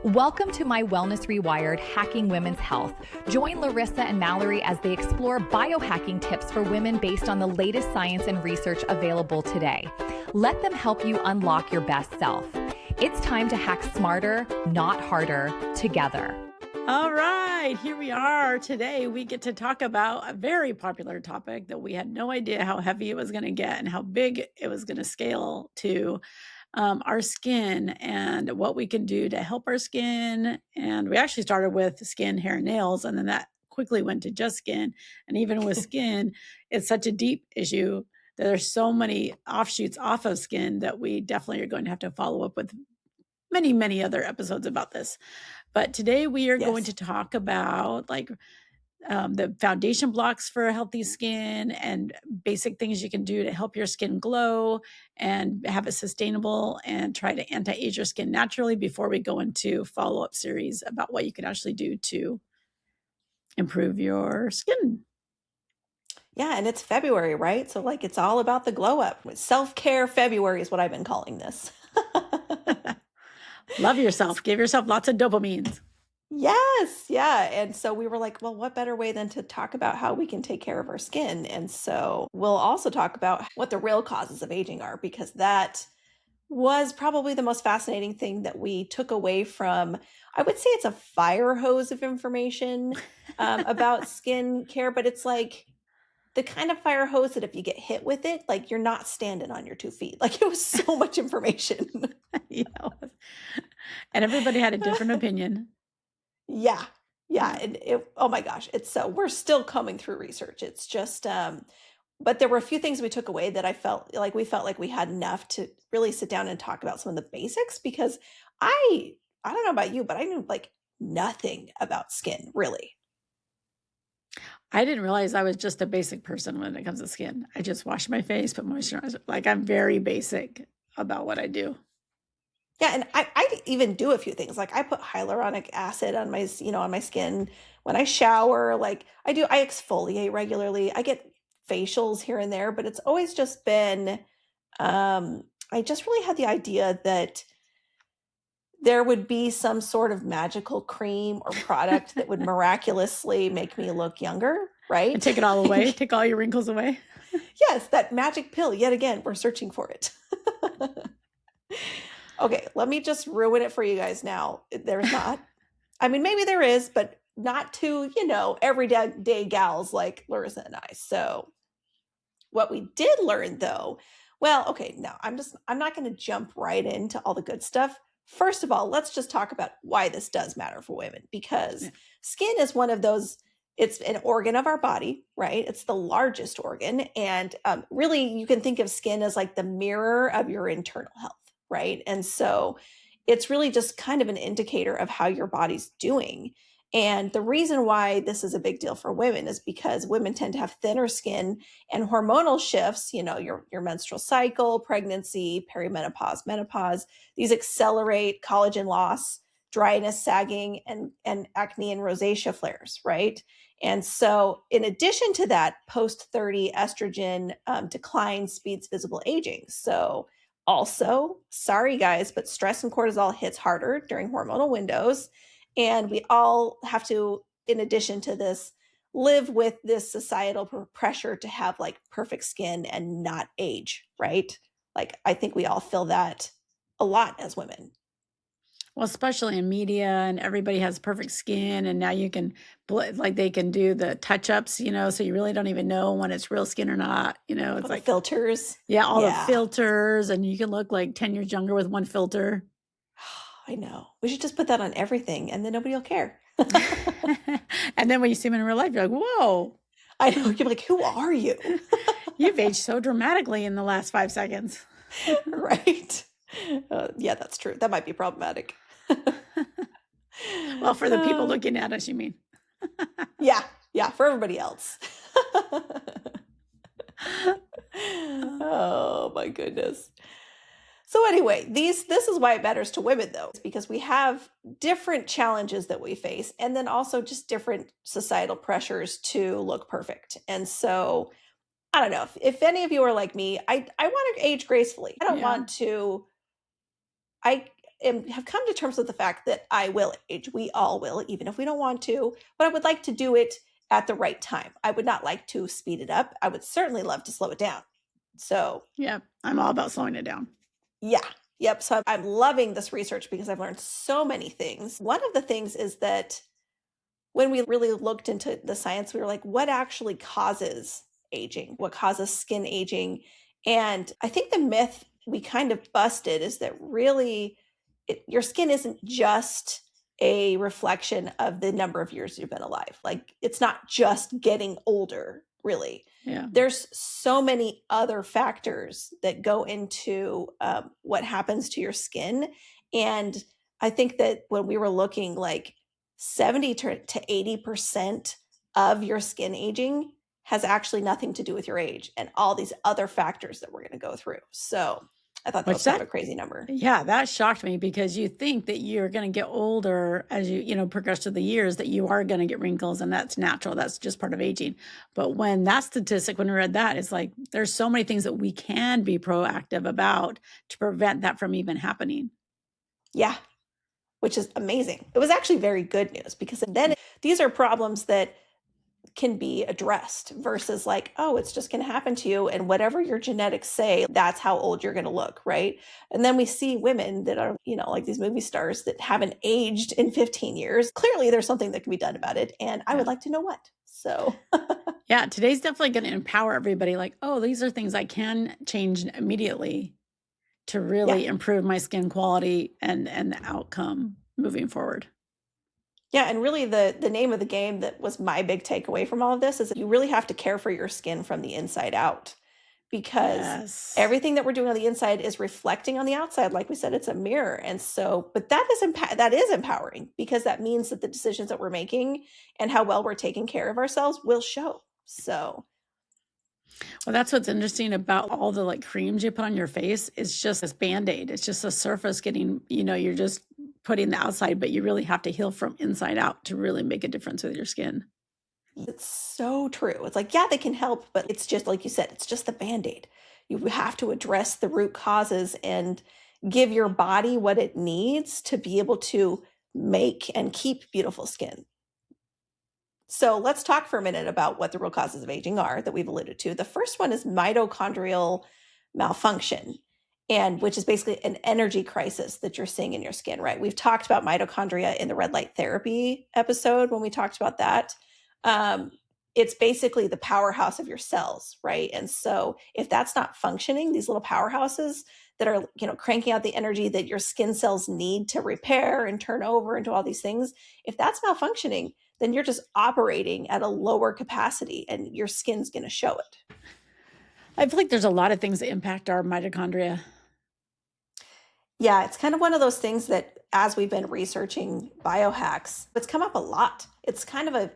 Welcome to My Wellness Rewired, Hacking Women's Health. Join Larissa and Malerie as they explore biohacking tips for women based on the latest science and research available today. Let them help you unlock your best self. It's time to hack smarter, not harder, together. All right, here we are. Today we get to talk about a very popular topic that we had no idea how heavy it was going to get and how big it was going to scale to. Our skin and what we can do to help our skin. And we actually started with skin, hair, nails, and then that quickly went to just skin. And even with skin, it's such a deep issue that there's so many offshoots off of skin that we definitely are going to have to follow up with many, many other episodes about this. But today we are going to talk about the foundation blocks for a healthy skin and basic things you can do to help your skin glow and have it sustainable and try to anti-age your skin naturally before we go into follow-up series about what you can actually do to improve your skin. Yeah, and it's February, right? So it's all about the glow up. Self-care February is what I've been calling this. Love yourself. Give yourself lots of dopamines. Yes. Yeah. And so we were like, well, what better way than to talk about how we can take care of our skin? And so we'll also talk about what the real causes of aging are, because that was probably the most fascinating thing that we took away from, I would say it's a fire hose of information about skin care, but it's like the kind of fire hose that if you get hit with it, you're not standing on your 2 feet. It was so much information. Yeah. And everybody had a different opinion. Yeah. And oh my gosh, we're still coming through research. It's just, but there were a few things we took away that I felt like we had enough to really sit down and talk about some of the basics, because I don't know about you, but I knew nothing about skin really. I didn't realize I was just a basic person when it comes to skin. I just wash my face, put moisturizer. I'm very basic about what I do. Yeah, and I even do a few things. I put hyaluronic acid on my, on my skin when I shower. I exfoliate regularly. I get facials here and there, but it's always just been, I just really had the idea that there would be some sort of magical cream or product that would miraculously make me look younger, right? And take it all away, take all your wrinkles away. Yes, that magic pill. Yet again, we're searching for it. Okay, let me just ruin it for you guys now. There's not. I mean, maybe there is, but not to, everyday gals like Larissa and I. So what we did learn though, well, okay, no, I'm not going to jump right into all the good stuff. First of all, let's just talk about why this does matter for women, because skin is one of those, it's an organ of our body, right? It's the largest organ. And really, you can think of skin as the mirror of your internal health, right? And so it's really just kind of an indicator of how your body's doing. And the reason why this is a big deal for women is because women tend to have thinner skin, and hormonal shifts, your menstrual cycle, pregnancy, perimenopause, menopause, these accelerate collagen loss, dryness, sagging, and acne and rosacea flares, right? And so in addition to that, post-30 estrogen decline speeds visible aging. So also, sorry guys, but stress and cortisol hits harder during hormonal windows. And we all have to, in addition to this, live with this societal pressure to have perfect skin and not age, right? I think we all feel that a lot as women. Well, especially in media, and everybody has perfect skin, and now you can they can do the touch-ups, so you really don't even know when it's real skin or not. It's all filters. Yeah, all the filters, and you can look 10 years younger with one filter. I know. We should just put that on everything, and then nobody will care. And then when you see them in real life, you're like, whoa. I know. You're like, who are you? You've aged so dramatically in the last 5 seconds. Right. Yeah, that's true. That might be problematic. Well, for the people looking at us, you mean? Yeah, for everybody else. Oh my goodness. So anyway, this is why it matters to women though, because we have different challenges that we face, and then also just different societal pressures to look perfect. And so I don't know if any of you are like me, I want to age gracefully. I don't want to, have come to terms with the fact that I will age. We all will, even if we don't want to, but I would like to do it at the right time. I would not like to speed it up. I would certainly love to slow it down. So Yeah, I'm all about slowing it down. yeah. Yep. So I'm loving this research because I've learned so many things. One of the things is that when we really looked into the science, we were like, what actually causes aging? What causes skin aging? And I think the myth we kind of busted is that really your skin isn't just a reflection of the number of years you've been alive. Like it's not just getting older, really. Yeah. There's so many other factors that go into what happens to your skin. And I think that when we were looking, like 70 to 80% of your skin aging has actually nothing to do with your age and all these other factors that we're going to go through. So I thought that was kind of a crazy number. Yeah, that shocked me because you think that you're going to get older as you progress through the years, that you are going to get wrinkles, and that's natural. That's just part of aging. But when that statistic, when we read that, it's like there's so many things that we can be proactive about to prevent that from even happening. Yeah, which is amazing. It was actually very good news because then these are problems that can be addressed versus like, oh, it's just going to happen to you. And whatever your genetics say, that's how old you're going to look. Right. And then we see women that are, like these movie stars that haven't aged in 15 years. Clearly there's something that can be done about it. And I would like to know what. So yeah, today's definitely going to empower everybody. Like, oh, these are things I can change immediately to really improve my skin quality and the outcome moving forward. Yeah. And really the name of the game that was my big takeaway from all of this is that you really have to care for your skin from the inside out, because everything that we're doing on the inside is reflecting on the outside. Like we said, it's a mirror. And so, but that is empowering, because that means that the decisions that we're making and how well we're taking care of ourselves will show. So. Well, that's what's interesting about all the creams you put on your face. It's just this Band-Aid. It's just a surface getting, you're just putting the outside, but you really have to heal from inside out to really make a difference with your skin. It's so true. It's like, yeah, they can help, but it's just like you said, it's just the Band-Aid. You have to address the root causes and give your body what it needs to be able to make and keep beautiful skin. So let's talk for a minute about what the real causes of aging are that we've alluded to. The first one is mitochondrial malfunction, and which is basically an energy crisis that you're seeing in your skin, right? We've talked about mitochondria in the red light therapy episode when we talked about that. It's basically the powerhouse of your cells, right? And so if that's not functioning, these little powerhouses that are, cranking out the energy that your skin cells need to repair and turn over into all these things, if that's malfunctioning, then you're just operating at a lower capacity and your skin's going to show it. I feel like there's a lot of things that impact our mitochondria. Yeah, it's kind of one of those things that as we've been researching biohacks, it's come up a lot. It's kind of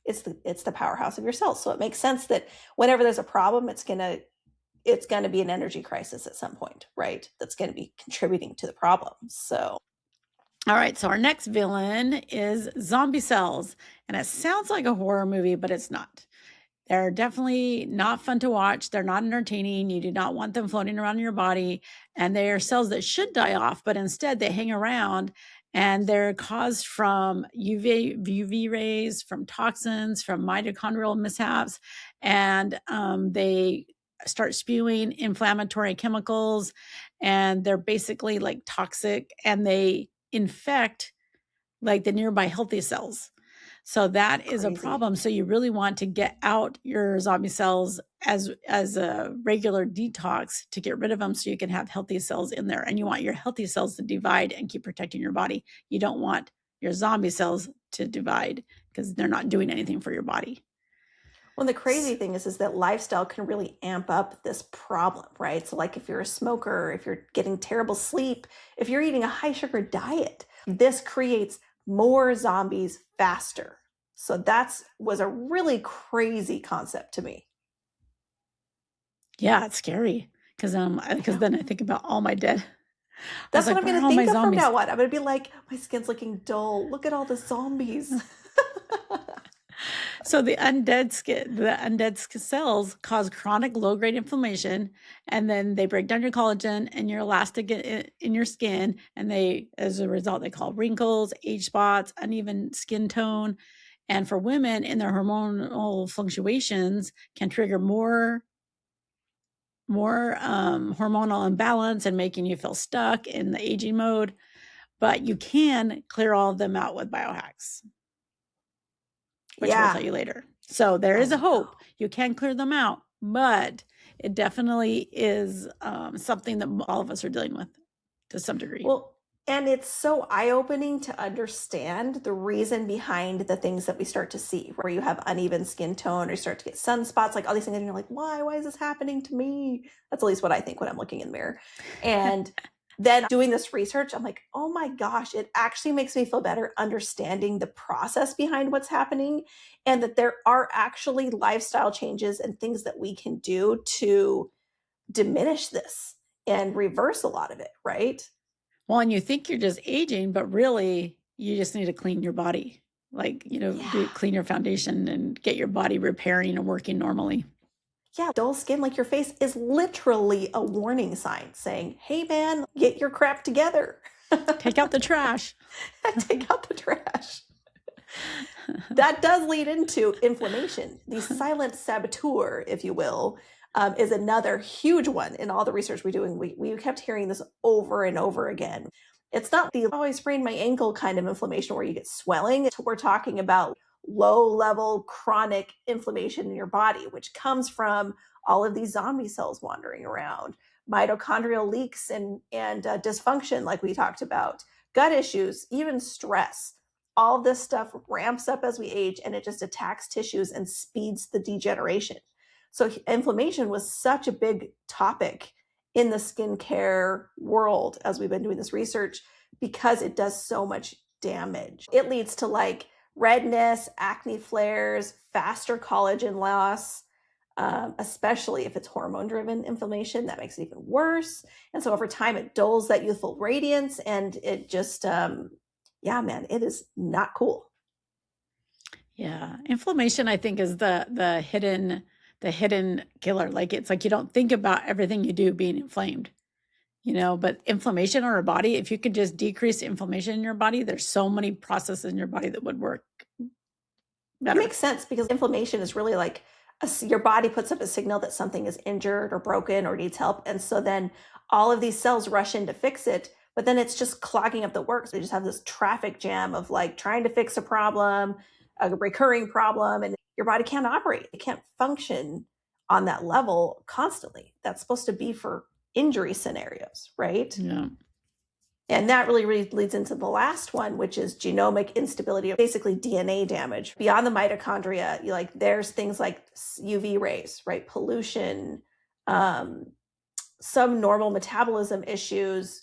it's the powerhouse of your cells. So it makes sense that whenever there's a problem, it's going to be an energy crisis at some point, right? That's going to be contributing to the problem. So. All right, so our next villain is zombie cells, and it sounds like a horror movie, but it's not. They're definitely not fun to watch. They're not entertaining. You do not want them floating around in your body, and they are cells that should die off, but instead they hang around, and they're caused from UV rays, from toxins, from mitochondrial mishaps, and they start spewing inflammatory chemicals, and they're basically toxic, and they infect the nearby healthy cells. So that is a problem. So you really want to get out your zombie cells as a regular detox to get rid of them so you can have healthy cells in there. And you want your healthy cells to divide and keep protecting your body. You don't want your zombie cells to divide because they're not doing anything for your body. Well, the crazy thing is that lifestyle can really amp up this problem, right? So if you're a smoker, if you're getting terrible sleep, if you're eating a high sugar diet, this creates more zombies faster. So was a really crazy concept to me. Yeah, it's scary because then I think about all my dead. That's what I'm going to think of from now on. I'm going to be like, my skin's looking dull. Look at all the zombies. So the undead cells cause chronic low-grade inflammation, and then they break down your collagen and your elastic in your skin, and as a result, they cause wrinkles, age spots, uneven skin tone, and for women in their hormonal fluctuations can trigger more hormonal imbalance and making you feel stuck in the aging mode. But you can clear all of them out with biohacks, which we'll tell you later. So there is a hope. You can clear them out, but it definitely is something that all of us are dealing with to some degree. Well, and it's so eye-opening to understand the reason behind the things that we start to see, where you have uneven skin tone or you start to get sunspots, like all these things, and you're like, why is this happening to me? That's at least what I think when I'm looking in the mirror. And then doing this research, I'm like, oh my gosh, it actually makes me feel better understanding the process behind what's happening, and that there are actually lifestyle changes and things that we can do to diminish this and reverse a lot of it, right? Well, and you think you're just aging, but really you just need to clean your body. Like, clean your foundation and get your body repairing and working normally. Yeah, dull skin like your face is literally a warning sign saying, hey man, get your crap together. Take out the trash. Take out the trash. That does lead into inflammation. The silent saboteur, if you will, is another huge one in all the research we do. And we kept hearing this over and over again. It's not the, oh, I sprained my ankle kind of inflammation where you get swelling. We're talking about low-level chronic inflammation in your body, which comes from all of these zombie cells wandering around, mitochondrial leaks and dysfunction, like we talked about, gut issues, even stress. All this stuff ramps up as we age, and it just attacks tissues and speeds the degeneration. So inflammation was such a big topic in the skincare world as we've been doing this research, because it does so much damage. It leads to like redness, acne flares, faster collagen loss, especially if it's hormone-driven inflammation. That makes it even worse. And so over time, it dulls that youthful radiance, and it just, yeah, man, it is not cool. Yeah, inflammation, I think, is the hidden killer. Like, it's like you don't think about everything you do being inflamed, but inflammation in our body, if you could just decrease inflammation in your body, there's so many processes in your body that would work better. It makes sense, because inflammation is really like your body puts up a signal that something is injured or broken or needs help. And so then all of these cells rush in to fix it, but then it's just clogging up the works. They just have this traffic jam of like trying to fix a problem, a recurring problem, and your body can't operate. It can't function on that level constantly. That's supposed to be for injury scenarios, right? Yeah. And that really leads into the last one, which is genomic instability, basically DNA damage. Beyond the mitochondria, there's things like UV rays, right? Pollution, some normal metabolism issues,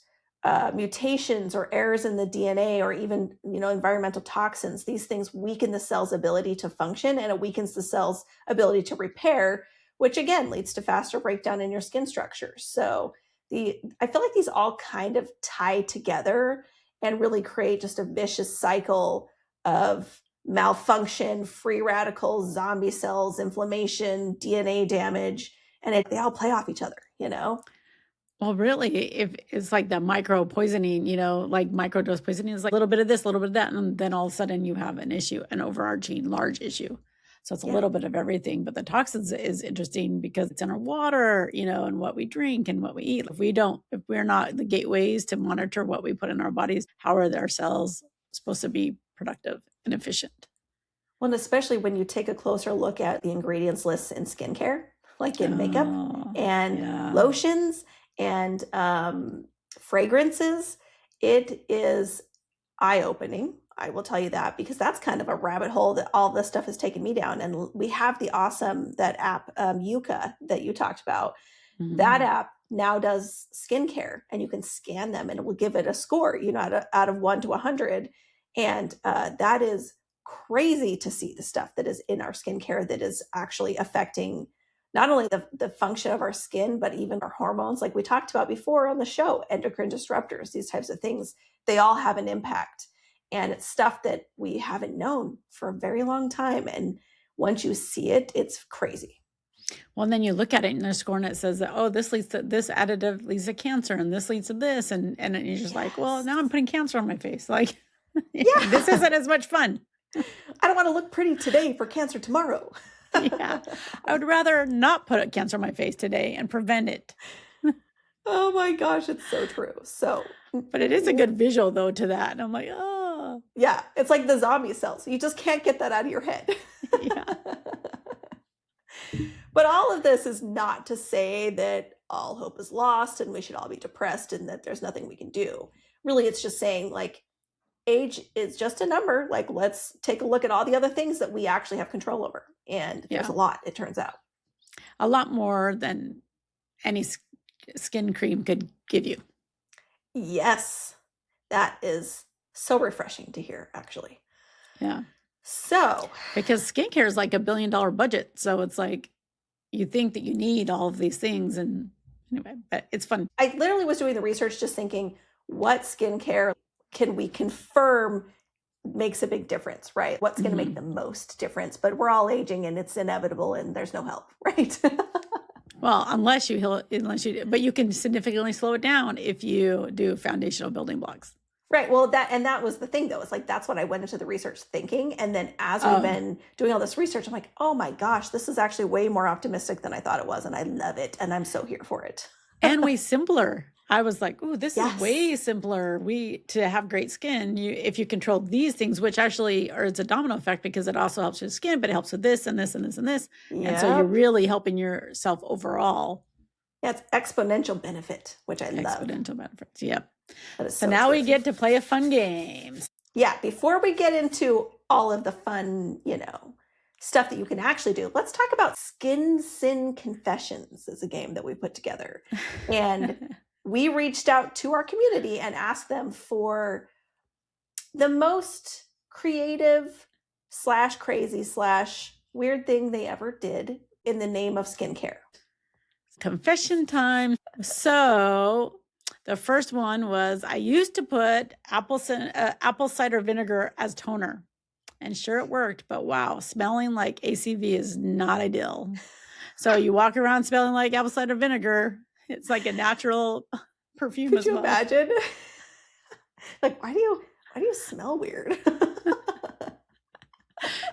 mutations or errors in the DNA, or even, environmental toxins. These things weaken the cell's ability to function, and it weakens the cell's ability to repair, which again leads to faster breakdown in your skin structure. So I feel like these all kind of tie together and really create just a vicious cycle of malfunction, free radicals, zombie cells, inflammation, DNA damage, and they all play off each other, Well, really, if it's like the micro poisoning, like microdose poisoning is like a little bit of this, a little bit of that, and then all of a sudden you have an issue, an overarching large issue. So it's a little bit of everything. But the toxins is interesting because it's in our water, and what we drink and what we eat. If we're not the gateways to monitor what we put in our bodies, how are our cells supposed to be productive and efficient? Well, and especially when you take a closer look at the ingredients lists in skincare, like in makeup and lotions and fragrances, it is eye-opening. I will tell you that, because that's kind of a rabbit hole that all this stuff has taken me down. And we have that app, Yuka, that you talked about. Mm-hmm. That app now does skincare, and you can scan them and it will give it a score, out of 1 to 100. And that is crazy to see the stuff that is in our skincare that is actually affecting not only the function of our skin, but even our hormones. Like we talked about before on the show, endocrine disruptors, these types of things, they all have an impact. And it's stuff that we haven't known for a very long time. And once you see it, it's crazy. Well, and then you look at it and there's score and it says that, oh, this leads to this additive leads to cancer and this leads to this. And then you're just like, well, now I'm putting cancer on my face. Like, Yeah. this isn't as much fun. I don't want to look pretty today for cancer tomorrow. Yeah. I would rather not put cancer on my face today and prevent it. Oh my gosh, it's so true. So, But it is a good visual though to that. And I'm like, oh. yeah, it's like the zombie cells. You just can't get that out of your head. Yeah. But all of this is not to say that all hope is lost and we should all be depressed and that there's nothing we can do. Really, it's just saying like age is just a number. Like, let's take a look at all the other things that we actually have control over. And there's a lot, it turns out. A lot more than any skin cream could give you. Yes, that is so refreshing to hear, actually. Yeah. So, because skincare is like $1 billion budget. So it's like, you think that you need all of these things. And anyway, but it's fun. I literally was doing the research just thinking, what skincare can we confirm makes a big difference, right? What's going to make the most difference? But we're all aging and it's inevitable and there's no help, right? Well, but you can significantly slow it down if you do foundational building blocks. Right. Well, that was the thing though. It's like, that's what I went into the research thinking. And then as we've been doing all this research, I'm like, oh my gosh, this is actually way more optimistic than I thought it was. And I love it. And I'm so here for it. And way simpler. I was like, ooh, this is way simpler. To have great skin, if you control these things, which actually, or it's a domino effect because it also helps your skin, but it helps with this and this and this and this. Yep. And so you're really helping yourself overall. Yeah, it's exponential benefit, which I love. Exponential benefits, yep. So now we get to play a fun game. Yeah, before we get into all of the fun, stuff that you can actually do, let's talk about Skin Sin Confessions is a game that we put together. And we reached out to our community and asked them for the most creative / crazy / weird thing they ever did in the name of skincare. Confession time. So the first one was, I used to put apple cider vinegar as toner. And sure, it worked. But wow, smelling like ACV is not ideal. So you walk around smelling like apple cider vinegar. It's like a natural perfume. Could you imagine? Like, why do you smell weird?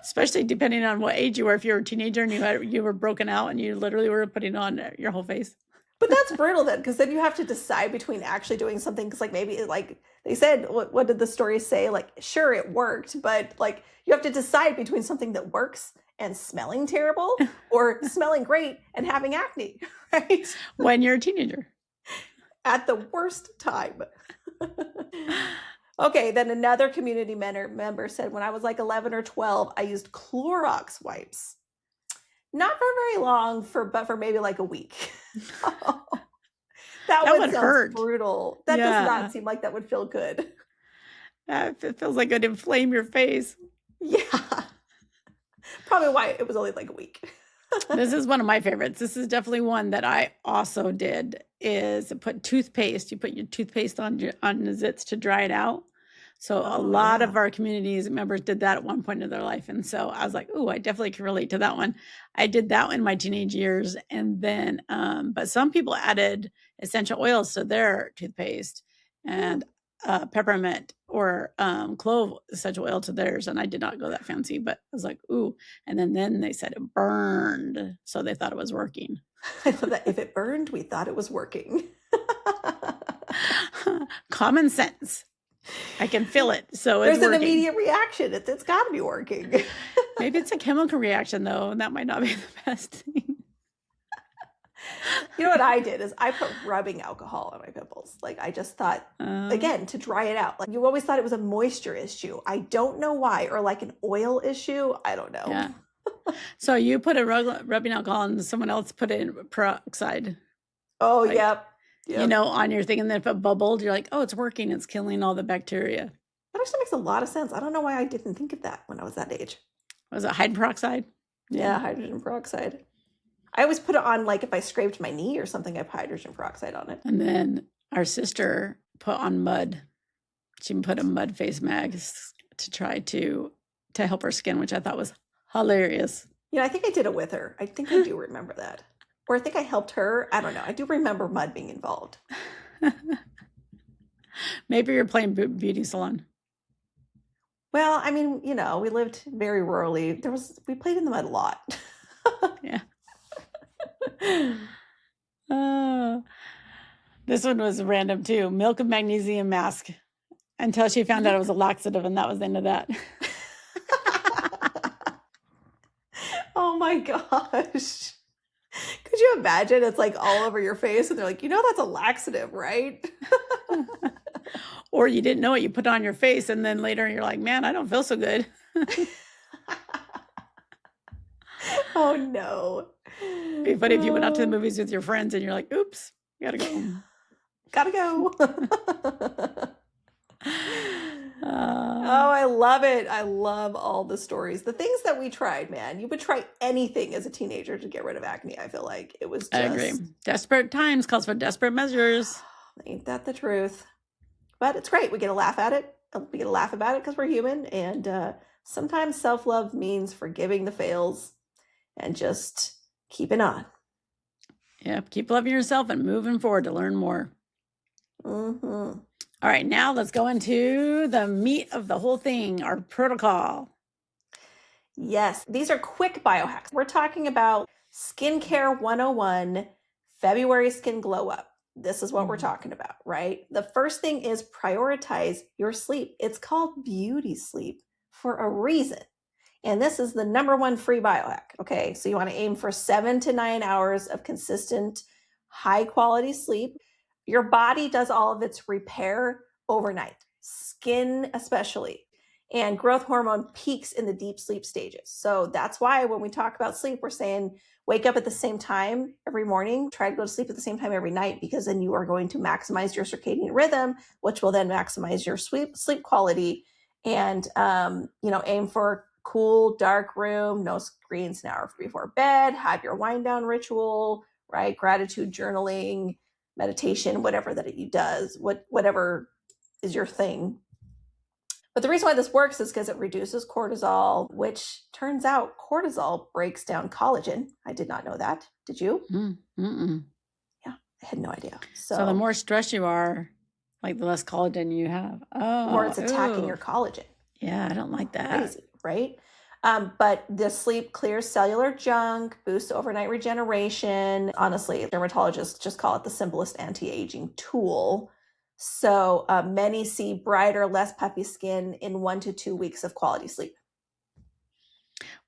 Especially depending on what age you were. If you were a teenager and you were broken out and you literally were putting on your whole face. But that's brutal then, because then you have to decide between actually doing something. Because like maybe like they said, what did the story say? Like, sure, it worked, but like you have to decide between something that works and smelling terrible or smelling great and having acne, right? When you're a teenager. At the worst time. Okay, then another community member said, when I was like 11 or 12, I used Clorox wipes. Not for very long, but for maybe like a week. That would hurt. Brutal. That does not seem like that would feel good. It feels like it would inflame your face. Yeah. Probably why it was only like a week. This is one of my favorites. This is definitely one that I also did, is put toothpaste. You put your toothpaste on the zits to dry it out. So a lot of our community's members did that at one point in their life. And so I was like, ooh, I definitely can relate to that one. I did that in my teenage years. And then, but some people added essential oils to their toothpaste and peppermint or clove essential oil to theirs. And I did not go that fancy, but I was like, ooh. And then they said it burned. So they thought it was working. I love that. If it burned, we thought it was working. Common sense. I can feel it. So there's an immediate reaction. It's got to be working. Maybe it's a chemical reaction though, and that might not be the best thing. You know what I did is I put rubbing alcohol on my pimples. Like I just thought, again, to dry it out. Like you always thought it was a moisture issue. I don't know why, or like an oil issue. I don't know. Yeah. So you put a rubbing alcohol and someone else put in peroxide. Oh, like, yep. On your thing, and then if it bubbled, you're like, oh, it's working. It's killing all the bacteria. That actually makes a lot of sense. I don't know why I didn't think of that when I was that age. Was it hydrogen peroxide? Yeah, hydrogen peroxide. I always put it on, like, if I scraped my knee or something, I put hydrogen peroxide on it. And then our sister put on mud. She put a mud face mask to try to help her skin, which I thought was hilarious. Yeah, I think I did it with her. I think I do remember that. Or I think I helped her. I don't know. I do remember mud being involved. Maybe you're playing beauty salon. Well, I mean, we lived very rurally. We played in the mud a lot. Yeah. This one was random too. Milk of magnesium mask. Until she found out it was a laxative, and that was the end of that. Oh my gosh. Could you imagine? It's like all over your face, and they're like, that's a laxative, right? Or you didn't know it, you put it on your face, and then later you're like, man, I don't feel so good. Oh no. It'd be funny if you went out to the movies with your friends and you're like, oops, gotta go. Gotta go. Oh, I love it. I love all the stories. The things that we tried, man. You would try anything as a teenager to get rid of acne. I feel like it was just... I agree. Desperate times calls for desperate measures. Ain't that the truth? But it's great. We get a laugh at it. We get a laugh about it because we're human. And sometimes self-love means forgiving the fails and just keeping on. Yep. Keep loving yourself and moving forward to learn more. Mm-hmm. All right, now let's go into the meat of the whole thing, our protocol. Yes, these are quick biohacks. We're talking about Skincare 101, February Skin Glow Up. This is what we're talking about, right? The first thing is prioritize your sleep. It's called beauty sleep for a reason. And this is the number one free biohack, okay? So you want to aim for 7 to 9 hours of consistent, high quality sleep. Your body does all of its repair overnight, skin especially, and growth hormone peaks in the deep sleep stages. So that's why when we talk about sleep, we're saying wake up at the same time every morning, try to go to sleep at the same time every night, because then you are going to maximize your circadian rhythm, which will then maximize your sleep quality. And, aim for cool, dark room, no screens an hour before bed, have your wind down ritual, right? Gratitude journaling, meditation, whatever that it does, whatever is your thing. But the reason why this works is because it reduces cortisol, which turns out cortisol breaks down collagen. I did not know that. Did you? Yeah, I had no idea. So the more stressed you are, like the less collagen you have. Oh, the more it's attacking your collagen. Yeah, I don't like that. Crazy, right? But the sleep clears cellular junk, boosts overnight regeneration. Honestly, dermatologists just call it the simplest anti-aging tool. So many see brighter, less puffy skin in 1 to 2 weeks of quality sleep.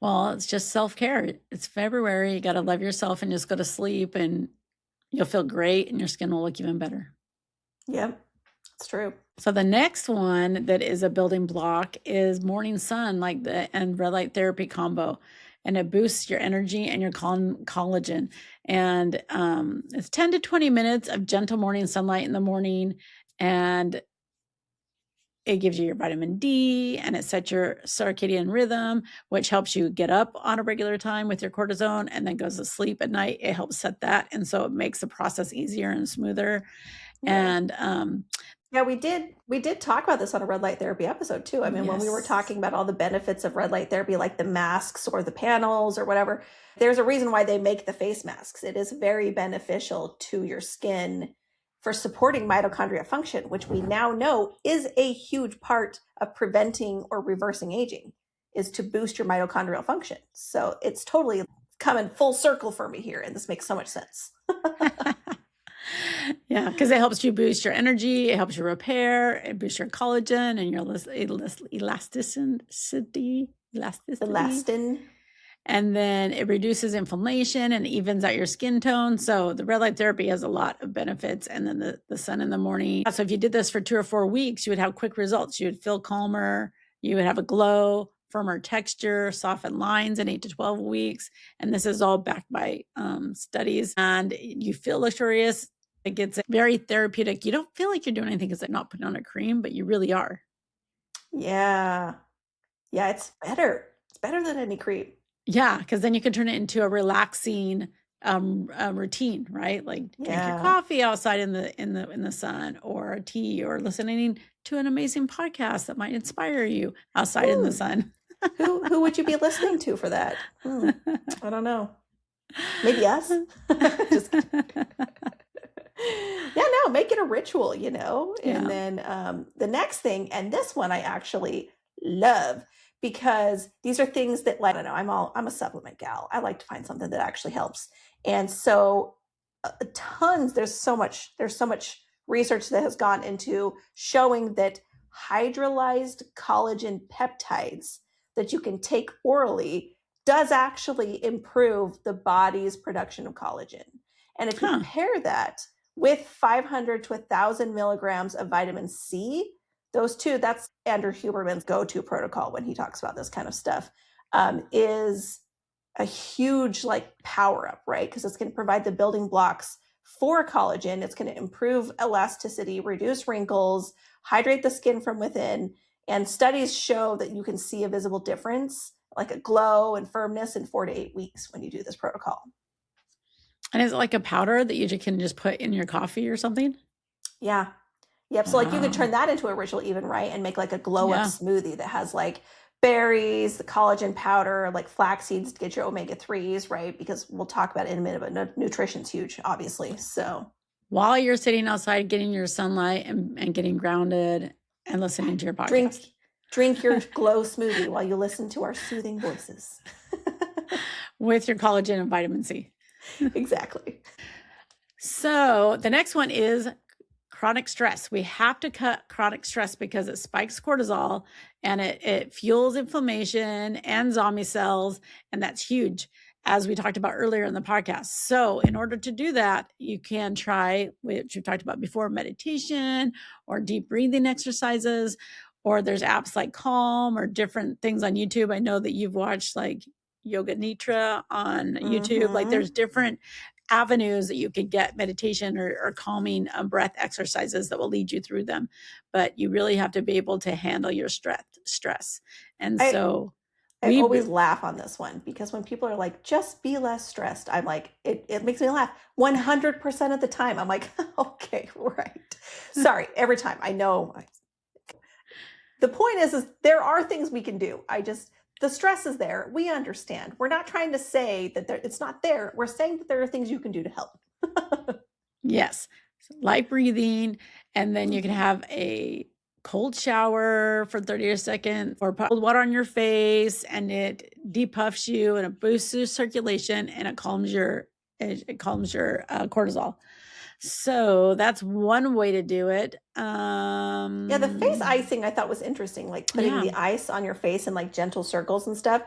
Well, it's just self-care. It's February. You got to love yourself and just go to sleep, and you'll feel great and your skin will look even better. Yep, it's true. So the next one that is a building block is morning sun, and red light therapy combo. And it boosts your energy and your collagen. And it's 10 to 20 minutes of gentle morning sunlight in the morning. And it gives you your vitamin D, and it sets your circadian rhythm, which helps you get up on a regular time with your cortisone and then goes to sleep at night. It helps set that. And so it makes the process easier and smoother. Yeah. And yeah, we did talk about this on a red light therapy episode too. I mean, when we were talking about all the benefits of red light therapy, like the masks or the panels or whatever, there's a reason why they make the face masks. It is very beneficial to your skin for supporting mitochondria function, which we now know is a huge part of preventing or reversing aging, is to boost your mitochondrial function. So it's totally coming full circle for me here, and this makes so much sense. Yeah, because it helps you boost your energy, it helps you repair, it boosts your collagen and your elasticity. Elastin. And then it reduces inflammation and evens out your skin tone. So the red light therapy has a lot of benefits. And then the sun in the morning. So if you did this for 2 or 4 weeks, you would have quick results. You would feel calmer, you would have a glow, firmer texture, softened lines in 8 to 12 weeks. And this is all backed by studies. And you feel luxurious. It gets very therapeutic. You don't feel like you're doing anything because they're not putting on a cream, but you really are. Yeah. Yeah, it's better. It's better than any cream. Yeah, because then you can turn it into a relaxing routine, right? Like drink your coffee outside in the sun, or a tea, or listening to an amazing podcast that might inspire you outside in the sun. Who would you be listening to for that? I don't know. Maybe us. Just kidding. Yeah, no, make it a ritual, you know? And then the next thing, and this one I actually love, because these are things that, like, I don't know, I'm a supplement gal. I like to find something that actually helps. And so there's so much research that has gone into showing that hydrolyzed collagen peptides that you can take orally does actually improve the body's production of collagen. And if you pair that with 500 to 1,000 milligrams of vitamin C, those two, that's Andrew Huberman's go-to protocol when he talks about this kind of stuff, is a huge like power up, right? Because it's going to provide the building blocks for collagen. It's going to improve elasticity, reduce wrinkles, hydrate the skin from within. And studies show that you can see a visible difference, like a glow and firmness in 4 to 8 weeks when you do this protocol. And is it like a powder that you can just put in your coffee or something? Yeah. Yep. So like you could turn that into a ritual even, right? And make like a glow up smoothie that has like berries, the collagen powder, like flax seeds to get your omega-3s, right? Because we'll talk about it in a minute, but nutrition's huge, obviously. So while you're sitting outside getting your sunlight and getting grounded and listening to your podcast. Drink your glow smoothie while you listen to our soothing voices. With your collagen and vitamin C. Exactly. So the next one is chronic stress. We have to cut chronic stress because it spikes cortisol and it fuels inflammation and zombie cells. And that's huge, as we talked about earlier in the podcast. So in order to do that, you can try, which we've talked about before, meditation or deep breathing exercises, or there's apps like Calm or different things on YouTube. I know that you've watched like Yoga Nitra on YouTube. Like there's different avenues that you could get meditation or calming breath exercises that will lead you through them. But you really have to be able to handle your stress. And so I always laugh on this one because when people are like, just be less stressed, I'm like, it makes me laugh 100% of the time. I'm like, okay, right. Sorry, every time. I know. The point is there are things we can do. The stress is there. We understand. We're not trying to say that it's not there. We're saying that there are things you can do to help. Yes. Light breathing. And then you can have a cold shower for 30 seconds or cold water on your face, and it depuffs you and it boosts your circulation and it calms your cortisol. So that's one way to do it. Yeah, the face icing I thought was interesting, like putting the ice on your face in like gentle circles and stuff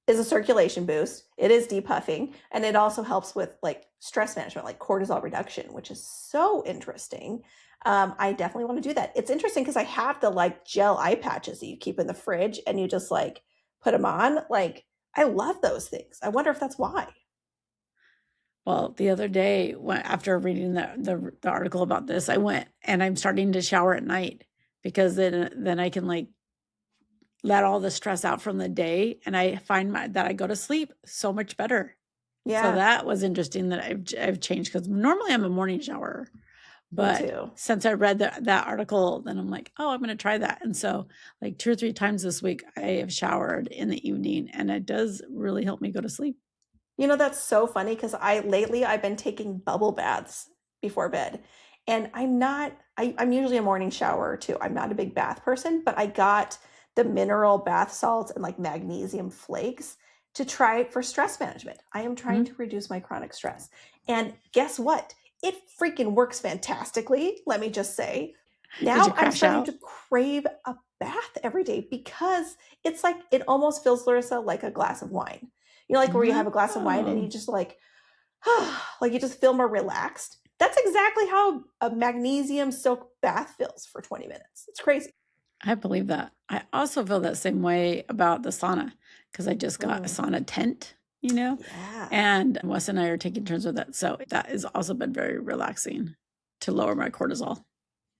is a circulation boost. It is depuffing, and it also helps with like stress management, like cortisol reduction, which is so interesting. I definitely want to do that. It's interesting because I have the like gel eye patches that you keep in the fridge and you just like put them on. Like I love those things. I wonder if that's why. Well, the other day, after reading the article about this, I went and I'm starting to shower at night because then I can like let all the stress out from the day, and I find that I go to sleep so much better. Yeah. So that was interesting that I've changed because normally I'm a morning shower, but since I read that article, then I'm like, oh, I'm going to try that. And so like 2 or 3 times this week, I have showered in the evening, and it does really help me go to sleep. You know, that's so funny because lately I've been taking bubble baths before bed, and I'm usually a morning shower too. I'm not a big bath person, but I got the mineral bath salts and like magnesium flakes to try for stress management. I am trying to reduce my chronic stress. And guess what? It freaking works fantastically. Let me just say, now I'm starting to crave a bath every day because it's like, it almost feels, Larissa, like a glass of wine. You know, like where you have a glass of wine and you just like you just feel more relaxed. That's exactly how a magnesium silk bath feels for 20 minutes. It's crazy. I believe that. I also feel that same way about the sauna because I just got a sauna tent, you know? Yeah. And Wes and I are taking turns with that. So that has also been very relaxing to lower my cortisol.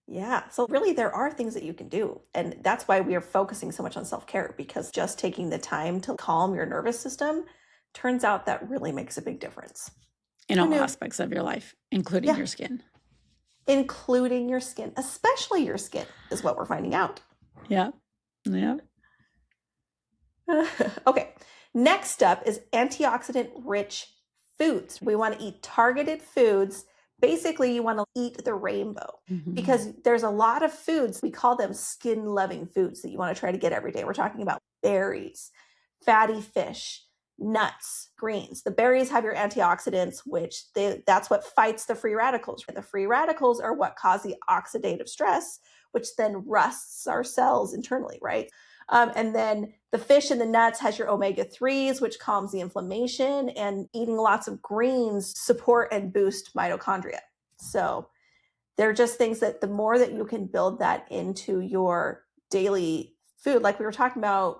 Yeah. So really there are things that you can do. And that's why we are focusing so much on self-care, because just taking the time to calm your nervous system turns out that really makes a big difference. In all aspects of your life, including your skin. Including your skin, especially your skin, is what we're finding out. Yeah. Yeah. Okay. Next up is antioxidant rich foods. We want to eat targeted foods. Basically, you want to eat the rainbow because there's a lot of foods, we call them skin loving foods that you want to try to get every day. We're talking about berries, fatty fish, nuts, greens. The berries have your antioxidants, which that's what fights the free radicals. The free radicals are what cause the oxidative stress, which then rusts our cells internally, right? And then the fish and the nuts has your omega-3s, which calms the inflammation, and eating lots of greens support and boost mitochondria. So they're just things that the more that you can build that into your daily food, like we were talking about,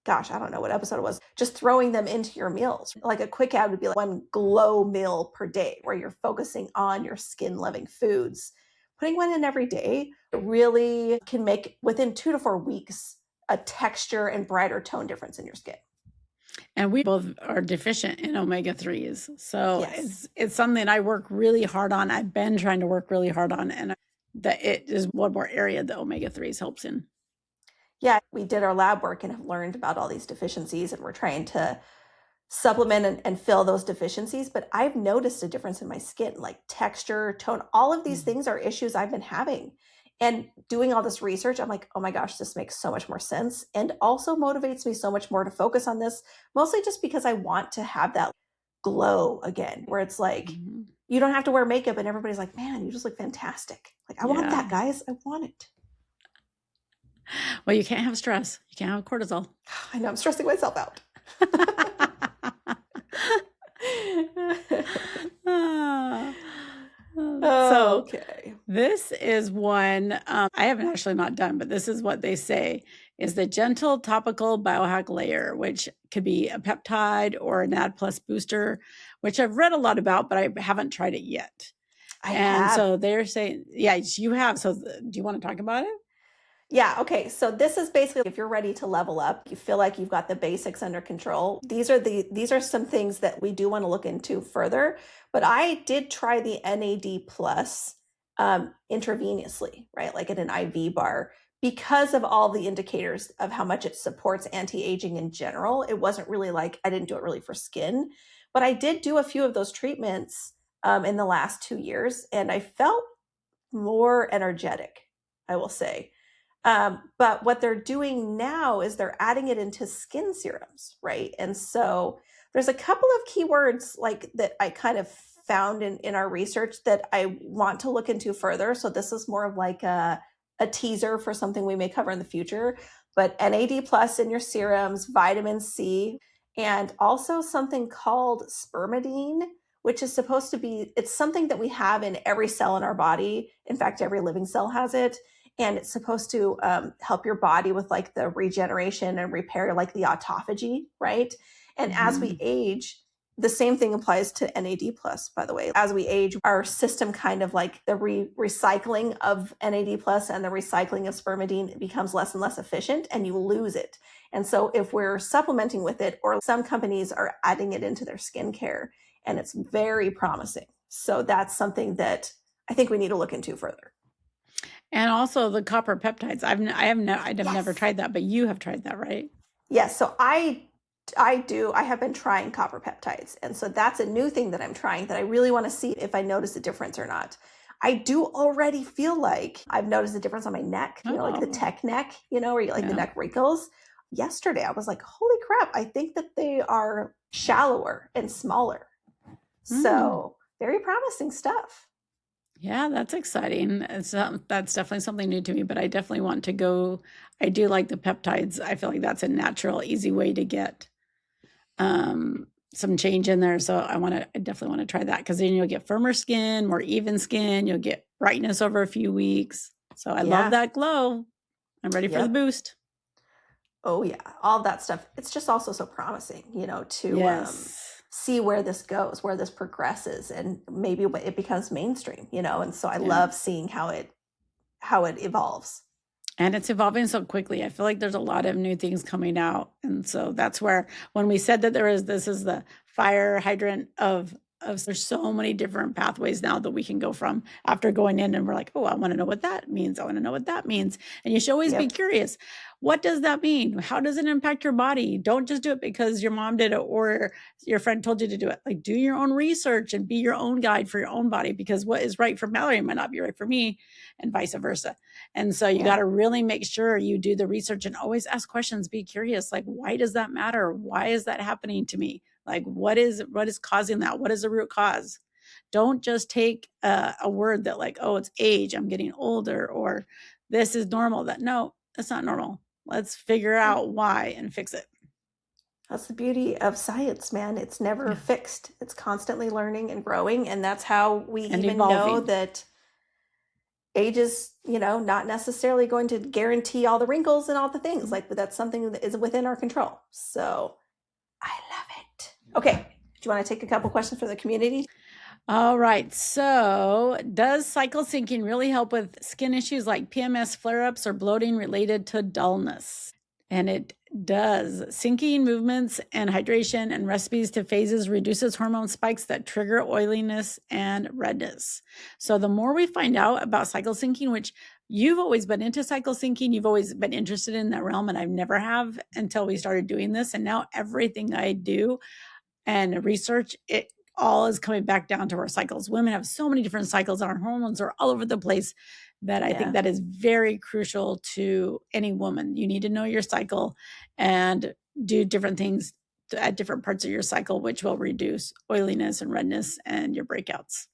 gosh, I don't know what episode it was, just throwing them into your meals. Like a quick add would be like one glow meal per day where you're focusing on your skin loving foods. Putting one in every day really can make, within 2 to 4 weeks, a texture and brighter tone difference in your skin. And we both are deficient in omega-3s. So Yes. it's something I work really hard on. I've been trying to work really hard on, and that it is one more area that omega-3s helps in. Yeah, we did our lab work and have learned about all these deficiencies, and we're trying to supplement and fill those deficiencies. But I've noticed a difference in my skin, like texture, tone, all of these things are issues I've been having. And doing all this research, I'm like, oh my gosh, this makes so much more sense. And also motivates me so much more to focus on this, mostly just because I want to have that glow again, where it's like, you don't have to wear makeup and everybody's like, man, you just look fantastic. Like, I want that, guys. I want it. Well, you can't have stress. You can't have cortisol. I know, I'm stressing myself out. So okay. This is one I haven't actually not done, but this is what they say is the gentle topical biohack layer, which could be a peptide or an Ad Plus booster, which I've read a lot about, but I haven't tried it yet. So they're saying, yeah, you have. So do you want to talk about it? Yeah. Okay. So this is basically if you're ready to level up, you feel like you've got the basics under control. These are some things that we do want to look into further. But I did try the NAD plus intravenously, right? Like in an IV bar, because of all the indicators of how much it supports anti-aging in general. It wasn't really like, I didn't do it really for skin, but I did do a few of those treatments in the last 2 years, and I felt more energetic, I will say. But what they're doing now is they're adding it into skin serums, right? And so there's a couple of keywords like that I kind of found in our research that I want to look into further. So this is more of like a teaser for something we may cover in the future. But NAD plus in your serums, vitamin C, and also something called spermidine, which is supposed to be, it's something that we have in every cell in our body. In fact, every living cell has it. And it's supposed to help your body with like the regeneration and repair, like the autophagy, right? And as we age, the same thing applies to NAD plus, by the way. As we age, our system kind of like the recycling of NAD plus and the recycling of spermidine becomes less and less efficient, and you lose it. And so if we're supplementing with it, or some companies are adding it into their skincare, and it's very promising. So that's something that I think we need to look into further. And also the copper peptides. I've never tried that, but you have tried that, right? Yes. So I have been trying copper peptides. And so that's a new thing that I'm trying that I really want to see if I notice a difference or not. I do already feel like I've noticed a difference on my neck, like the tech neck, where you like the neck wrinkles. Yesterday, I was like, holy crap, I think that they are shallower and smaller. So very promising stuff. Yeah, that's exciting. That's definitely something new to me, but I definitely want to go. I do like the peptides. I feel like that's a natural, easy way to get some change in there. So I definitely want to try that, because then you'll get firmer skin, more even skin. You'll get brightness over a few weeks. So I love that glow. I'm ready for the boost. Oh yeah, all that stuff. It's just also so promising, to see where this goes, where this progresses, and maybe it becomes mainstream, and so I love seeing how it evolves. And it's evolving so quickly. I feel like there's a lot of new things coming out. And so that's where, when we said that this is the fire hydrant of there's so many different pathways now that we can go from after going in, and we're like, oh, I want to know what that means. I want to know what that means. And you should always be curious. What does that mean? How does it impact your body? Don't just do it because your mom did it or your friend told you to do it. Like, do your own research and be your own guide for your own body, because what is right for Malerie might not be right for me, and vice versa. And so you got to really make sure you do the research and always ask questions. Be curious. Like, why does that matter? Why is that happening to me? Like, what is causing that? What is the root cause? Don't just take a word that like, oh, it's age, I'm getting older, or this is normal. No, that's not normal. Let's figure out why and fix it. That's the beauty of science, man. It's never fixed. It's constantly learning and growing. And that's how we even evolving. know that age is, not necessarily going to guarantee all the wrinkles and all the things. Like, but that's something that is within our control. So I love it. Okay. Do you want to take a couple questions for the community? All right. So, does cycle syncing really help with skin issues like PMS, flare-ups, or bloating related to dullness? And it does. Syncing movements and hydration and recipes to phases reduces hormone spikes that trigger oiliness and redness. So the more we find out about cycle syncing, which you've always been into cycle syncing, you've always been interested in that realm, and I've never have until we started doing this. And now everything I do and research, it all is coming back down to our cycles. Women have so many different cycles, and our hormones are all over the place, that I think that is very crucial to any woman. You need to know your cycle and do different things at different parts of your cycle, which will reduce oiliness and redness and your breakouts,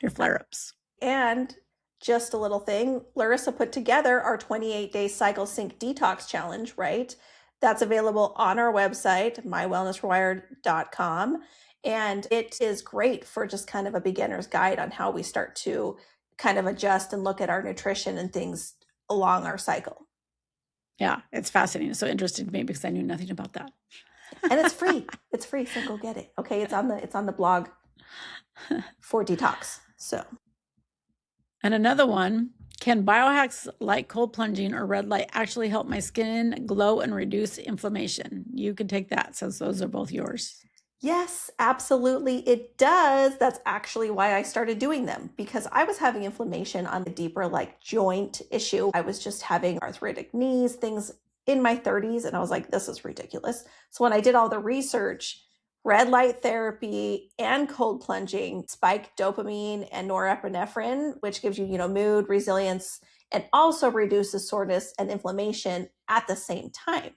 your flare-ups. And just a little thing, Larissa put together our 28-day cycle sync detox challenge, right? That's available on our website, mywellnessrewired.com. And it is great for just kind of a beginner's guide on how we start to kind of adjust and look at our nutrition and things along our cycle. Yeah, it's fascinating. It's so interesting to me because I knew nothing about that. And it's free. It's free, so go get it. Okay, it's on the blog for detox. So, and another one, can biohacks like cold plunging or red light actually help my skin glow and reduce inflammation? You can take that, since those are both yours. Yes, absolutely. It does. That's actually why I started doing them, because I was having inflammation on the deeper like joint issue. I was just having arthritic knees, things in my 30s. And I was like, this is ridiculous. So when I did all the research, red light therapy and cold plunging spike dopamine and norepinephrine, which gives you, mood, resilience, and also reduces soreness and inflammation at the same time.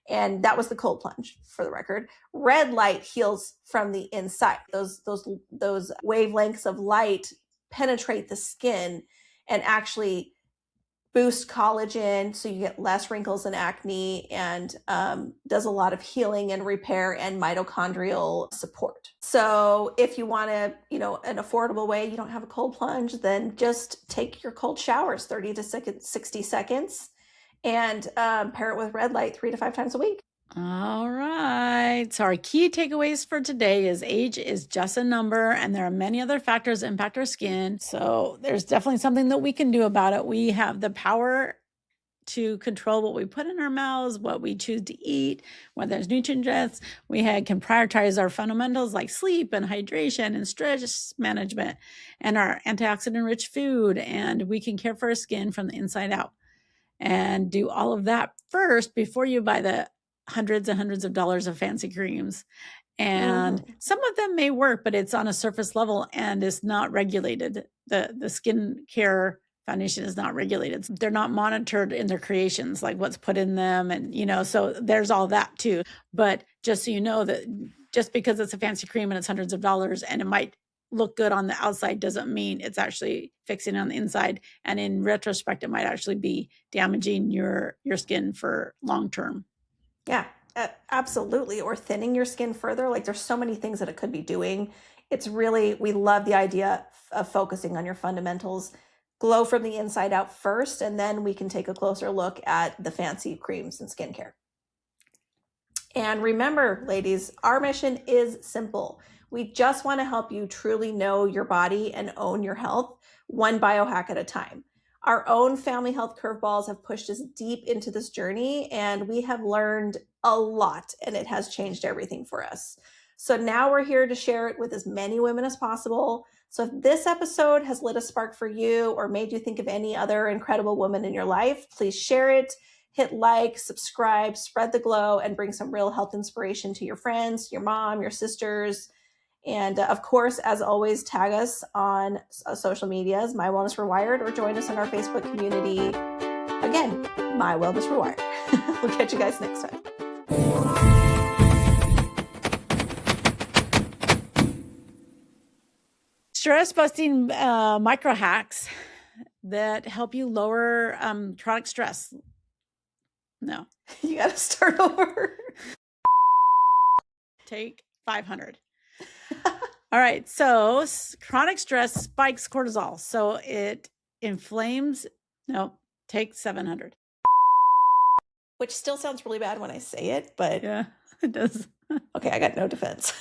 And that was the cold plunge, for the record. Red light heals from the inside. Those wavelengths of light penetrate the skin and actually boost collagen, so you get less wrinkles and acne, and does a lot of healing and repair and mitochondrial support. So if you want an affordable way, you don't have a cold plunge, then just take your cold showers 30 to 60 seconds. And pair it with red light 3 to 5 times a week. All right. So our key takeaways for today is age is just a number, and there are many other factors that impact our skin. So there's definitely something that we can do about it. We have the power to control what we put in our mouths, what we choose to eat, whether it's nutrients. We can prioritize our fundamentals like sleep and hydration and stress management and our antioxidant-rich food, and we can care for our skin from the inside out. And do all of that first before you buy the hundreds and hundreds of dollars of fancy creams. And some of them may work, but it's on a surface level and it's not regulated. The skin care foundation is not regulated. They're not monitored in their creations, like what's put in them. And, so there's all that too. But just so you know, that just because it's a fancy cream and it's hundreds of dollars and it might look good on the outside doesn't mean it's actually fixing on the inside. And in retrospect, it might actually be damaging your skin for long term. Yeah, absolutely. Or thinning your skin further. Like, there's so many things that it could be doing. It's really, we love the idea of focusing on your fundamentals. Glow from the inside out first, and then we can take a closer look at the fancy creams and skincare. And remember, ladies, our mission is simple. We just want to help you truly know your body and own your health, one biohack at a time. Our own family health curveballs have pushed us deep into this journey, and we have learned a lot, and it has changed everything for us. So now we're here to share it with as many women as possible. So if this episode has lit a spark for you or made you think of any other incredible woman in your life, please share it. hit like, subscribe, spread the glow, and bring some real health inspiration to your friends, your mom, your sisters. And of course, as always, tag us on social medias, My Wellness Rewired, or join us in our Facebook community. Again, My Wellness Rewired. We'll catch you guys next time. Stress busting micro hacks that help you lower chronic stress. No, you got to start over. Take 500. All right. So chronic stress spikes cortisol. So it inflames. No, take 700. Which still sounds really bad when I say it, but yeah, it does. Okay, I got no defense.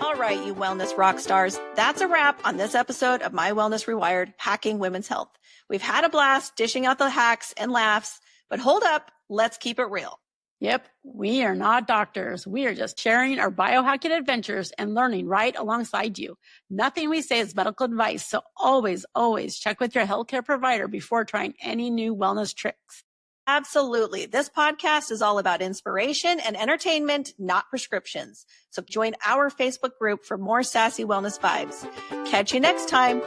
All right, you wellness rock stars. That's a wrap on this episode of My Wellness Rewired, Hacking Women's Health. We've had a blast dishing out the hacks and laughs, but hold up, let's keep it real. Yep, we are not doctors. We are just sharing our biohacking adventures and learning right alongside you. Nothing we say is medical advice, so always, always check with your healthcare provider before trying any new wellness tricks. Absolutely. This podcast is all about inspiration and entertainment, not prescriptions. So join our Facebook group for more sassy wellness vibes. Catch you next time.